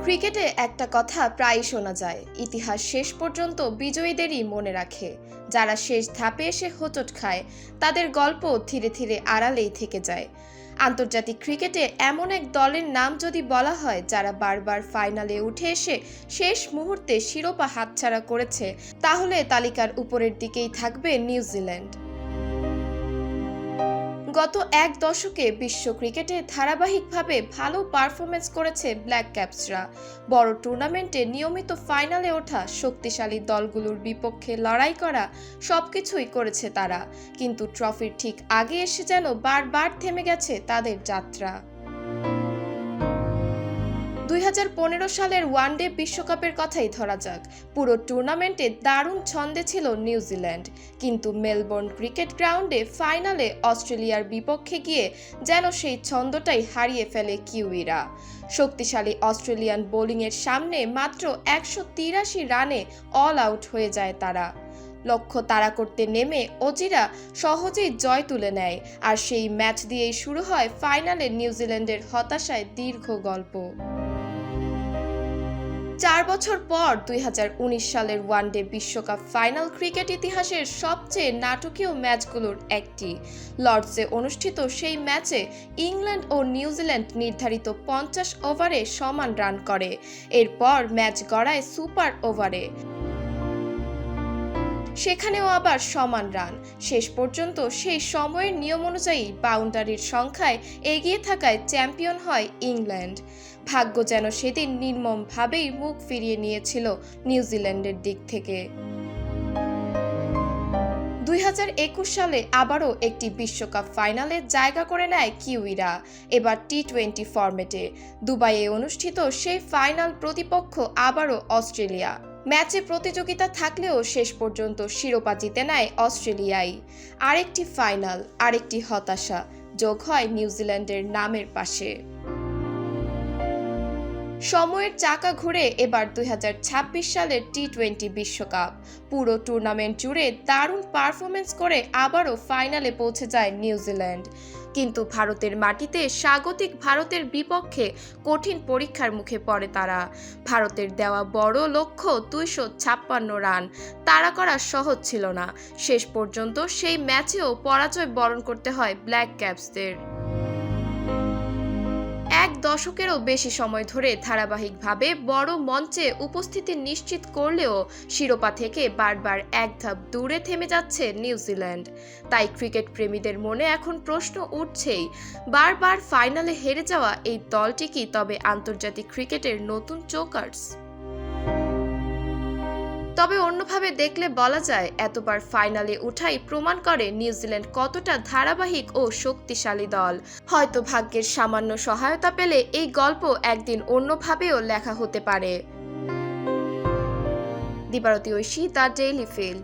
ক্রিকেটে একটা কথা প্রায়ই শোনা যায়, ইতিহাস শেষ পর্যন্ত বিজয়ীদেরই মনে রাখে। যারা শেষ ধাপে এসে হোঁচট খায় তাদের গল্প ধীরে ধীরে আড়ালেই থেকে যায়। আন্তর্জাতিক ক্রিকেটে এমন এক দলের নাম যদি বলা হয় যারা বারবার ফাইনালে উঠে এসে শেষ মুহূর্তে শিরোপা হাতছাড়া করেছে, তাহলে তালিকার উপরের দিকেই থাকবে নিউজিল্যান্ড। গত এক দশকে বিশ্ব ক্রিকেটে ধারাবাহিকভাবে ভালো পারফরমেন্স করেছে ব্ল্যাক ক্যাপসরা। বড় টুর্নামেন্টে নিয়মিত ফাইনালে ওঠা, শক্তিশালী দলগুলোর বিপক্ষে লড়াই করা, সবকিছুই করেছে তারা। কিন্তু ট্রফির ঠিক আগে এসে যেন বারবার থেমে গেছে তাদের যাত্রা। 2015 সালের ওয়ানডে বিশ্বকাপের কথাই ধরা যাক। পুরো টুর্নামেন্টে দারুণ ছন্দে ছিল নিউজিল্যান্ড, কিন্তু মেলবোর্ন ক্রিকেট গ্রাউন্ডে ফাইনালে অস্ট্রেলিয়ার বিপক্ষে গিয়ে যেন সেই ছন্দটাই হারিয়ে ফেলে কিউইরা। শক্তিশালী অস্ট্রেলিয়ান বোলিংয়ের সামনে মাত্র 183 রানে অল আউট হয়ে যায় তারা। লক্ষ্য তাড়া করতে নেমে অজিরা সহজেই জয় তুলে নেয়, আর সেই ম্যাচ দিয়েই শুরু হয় ফাইনালে নিউজিল্যান্ডের হতাশায় দীর্ঘ গল্প। 4 বছর পর 2019 সালের ওয়ানডে বিশ্বকাপ ফাইনাল ক্রিকেট ইতিহাসের সবচেয়ে নাটকীয় ম্যাচগুলোর একটি। লর্ডসে অনুষ্ঠিত সেই ম্যাচে ইংল্যান্ড ও নিউজিল্যান্ড নির্ধারিত 50 ওভারে সমান রান করে। এরপর ম্যাচ গড়ায় সুপার ওভারে, সেখানেও আবার সমান রান। শেষ পর্যন্ত সেই সময়ের নিয়ম অনুযায়ী বাউন্ডারির সংখ্যায় এগিয়ে থাকায় চ্যাম্পিয়ন হয় ইংল্যান্ড। ভাগ্য যেন সেদিন নির্মমভাবেই মুখ ফিরিয়ে নিয়েছিল নিউজিল্যান্ডের দিক থেকে। 2021 সালে আবারও একটি বিশ্বকাপ ফাইনালে জায়গা করে নেয় কিউইরা, এবার টি20 ফরম্যাটে। দুবাইয়ে অনুষ্ঠিত সেই ফাইনাল প্রতিপক্ষ আবারও অস্ট্রেলিয়া। ম্যাচে প্রতিযোগিতা থাকলেও শেষ পর্যন্ত শিরোপা জিতে নেয় অস্ট্রেলিয়াই। আরেকটি ফাইনাল, আরেকটি হতাশা যোগ হয় নিউজিল্যান্ডের নামের পাশে। সময়ের চাকা ঘুরে এবার 2026 সালের টি20 বিশ্বকাপ। পুরো টুর্নামেন্ট জুড়ে দারুণ পারফরমেন্স করে আবারও ফাইনালে পৌঁছে যায় নিউজিল্যান্ড। কিন্তু ভারতের মাটিতে স্বাগতিক ভারতের বিপক্ষে কঠিন পরীক্ষার মুখে পড়ে তারা। ভারতের দেওয়া বড় লক্ষ্য 256 রান তাড়া করা সহজ ছিল না। শেষ পর্যন্ত সেই ম্যাচেও পরাজয় বরণ করতে হয় ব্ল্যাক ক্যাপসদের। এক দশকেরও বেশি সময় ধরে ধারাবাহিকভাবে বড় মঞ্চে উপস্থিতি নিশ্চিত করলেও শিরোপা থেকে বারবার এক ধাপ দূরে থেমে যাচ্ছে নিউজিল্যান্ড। তাই ক্রিকেট প্রেমীদের মনে এখন প্রশ্ন উঠছেই, বারবার ফাইনালে হেরে যাওয়া এই দলটি কি তবে আন্তর্জাতিক ক্রিকেটের নতুন চোকার্স? তবে অন্যভাবে দেখলে বলা যায়, এতবার ফাইনালে উঠাই প্রমাণ করে নিউজিল্যান্ড কতটা ধারাবাহিক ও শক্তিশালী দল। হয়তো ভাগ্যের সামান্য সহায়তা পেলে এই গল্প একদিন অন্যভাবেও লেখা হতে পারে। দিবারতী ঐশী, দ্য ডেইলি ফিল।